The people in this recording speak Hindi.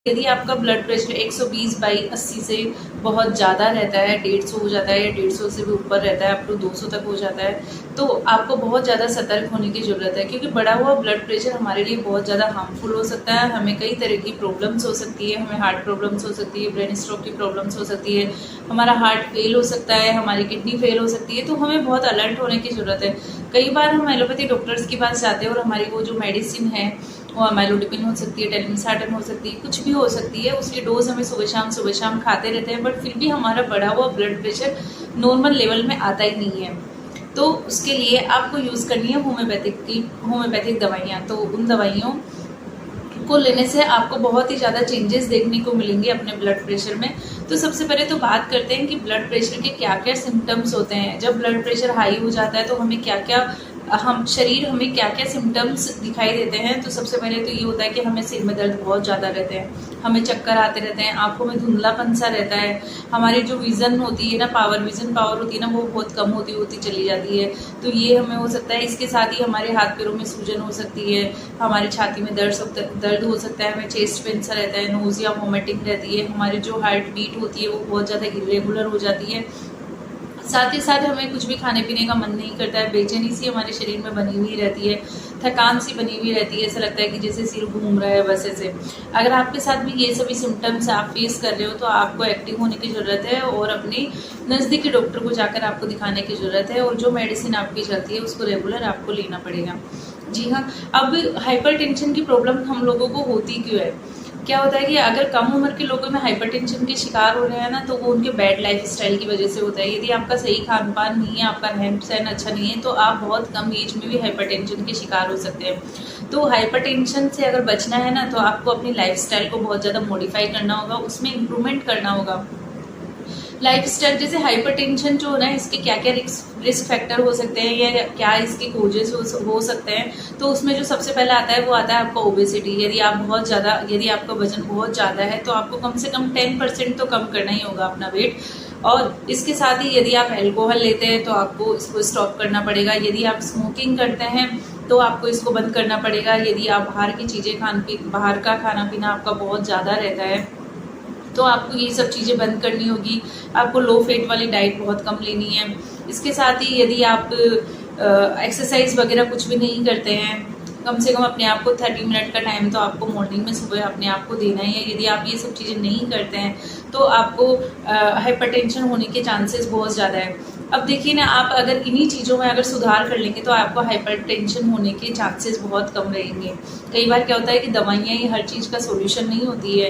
यदि आपका ब्लड प्रेशर 120/80 से बहुत ज़्यादा रहता है, 150 हो जाता है या 150 से भी ऊपर रहता है, अप टू 200 तक हो जाता है, तो आपको बहुत ज़्यादा सतर्क होने की ज़रूरत है, क्योंकि बढ़ा हुआ ब्लड प्रेशर हमारे लिए बहुत ज़्यादा हार्मफुल हो सकता है। हमें कई तरह की प्रॉब्लम्स हो सकती है, हमें हार्ट प्रॉब्लम्स हो सकती है, ब्रेन स्ट्रोक की प्रॉब्लम्स हो सकती है, हमारा हार्ट फेल हो सकता है, हमारी किडनी फेल हो सकती है। तो हमें बहुत अलर्ट होने की ज़रूरत है। कई बार हम एलोपैथी डॉक्टर्स के पास जाते हैं और हमारी वो जो मेडिसिन है वो अमाइलोडिपिन हो सकती है, टेलमिसार्टन हो सकती है, कुछ भी हो सकती है, उसकी डोज हमें सुबह शाम खाते रहते हैं, बट फिर भी हमारा बढ़ा हुआ ब्लड प्रेशर नॉर्मल लेवल में आता ही नहीं है। तो उसके लिए आपको यूज़ करनी है होम्योपैथिक दवाइयाँ। तो उन दवाइयों को लेने से आपको बहुत ही ज़्यादा चेंजेस देखने को मिलेंगे अपने ब्लड प्रेशर में। तो सबसे पहले तो बात करते हैं कि ब्लड प्रेशर के क्या क्या सिम्टम्स होते हैं। जब ब्लड प्रेशर हाई हो जाता है तो हमें क्या क्या हमें क्या क्या सिम्टम्स दिखाई देते हैं। तो सबसे पहले तो ये होता है कि हमें सिर में दर्द बहुत ज़्यादा रहते हैं, हमें चक्कर आते रहते हैं, आंखों में धुंधलापन सा रहता है, हमारी जो विज़न होती है ना, विज़न पावर होती है ना, वो बहुत कम होती चली जाती है। तो ये हमें हो सकता है। इसके साथ ही हमारे हाथ पैरों में सूजन हो सकती है, हमारी छाती में दर्द हो सकता है, हमें चेस्ट पेन सा रहता है, नोज़िया वोमिटिंग रहती है, हमारी जो हार्ट बीट होती है वो बहुत ज़्यादा इरेगुलर हो जाती है। साथ ही साथ हमें कुछ भी खाने पीने का मन नहीं करता है, बेचैनी सी हमारे शरीर में बनी हुई रहती है, थकान सी बनी हुई रहती है, ऐसा लगता है कि जैसे सिर घूम रहा है बस ऐसे। अगर आपके साथ भी ये सभी सिम्टम्स आप फेस कर रहे हो तो आपको एक्टिव होने की ज़रूरत है और अपने नज़दीकी डॉक्टर को जाकर आपको दिखाने की ज़रूरत है, और जो मेडिसिन आपकी चलती है उसको रेगुलर आपको लेना पड़ेगा। जी हाँ। अब हाइपरटेंशन की प्रॉब्लम हम लोगों को होती क्यों है? क्या होता है कि अगर कम उम्र के लोगों में हाइपरटेंशन के शिकार हो रहे हैं ना, तो वो उनके बैड लाइफस्टाइल की वजह से होता है। यदि आपका सही खान पान नहीं है, आपका रहन सहन अच्छा नहीं है, तो आप बहुत कम एज में भी हाइपरटेंशन के शिकार हो सकते हैं। तो हाइपरटेंशन से अगर बचना है ना, तो आपको अपनी लाइफस्टाइल को बहुत ज़्यादा मॉडिफाई करना होगा, उसमें इम्प्रूवमेंट करना होगा। लाइफस्टाइल जैसे हाइपरटेंशन जो है, इसके क्या क्या रिस्क फैक्टर हो सकते हैं या क्या इसके कोजेस हो सकते हैं। तो उसमें जो सबसे पहला आता है वो आता है आपका ओबेसिटी। यदि आपका वजन बहुत ज़्यादा है तो आपको कम से कम 10% तो कम करना ही होगा अपना वेट। और इसके साथ ही यदि आप अल्कोहल लेते हैं तो आपको इसको स्टॉप करना पड़ेगा। यदि आप स्मोकिंग करते हैं तो आपको इसको बंद करना पड़ेगा। यदि आप बाहर का खाना पीना आपका बहुत ज़्यादा रहता है तो आपको ये सब चीज़ें बंद करनी होगी। आपको लो फेट वाली डाइट बहुत कम लेनी है। इसके साथ ही यदि आप एक्सरसाइज वगैरह कुछ भी नहीं करते हैं, कम से कम अपने आप को 30 मिनट का टाइम तो आपको मॉर्निंग में सुबह अपने आप को देना ही है। यदि आप ये सब चीज़ें नहीं करते हैं तो आपको हाइपरटेंशन होने के चांसेस बहुत ज़्यादा है। अब देखिए ना, आप अगर इन्हीं चीज़ों में अगर सुधार कर लेंगे तो आपको हाइपरटेंशन होने के चांसेस बहुत कम रहेंगे। कई बार क्या होता है कि दवाइयाँ ही हर चीज़ का सॉल्यूशन नहीं होती है।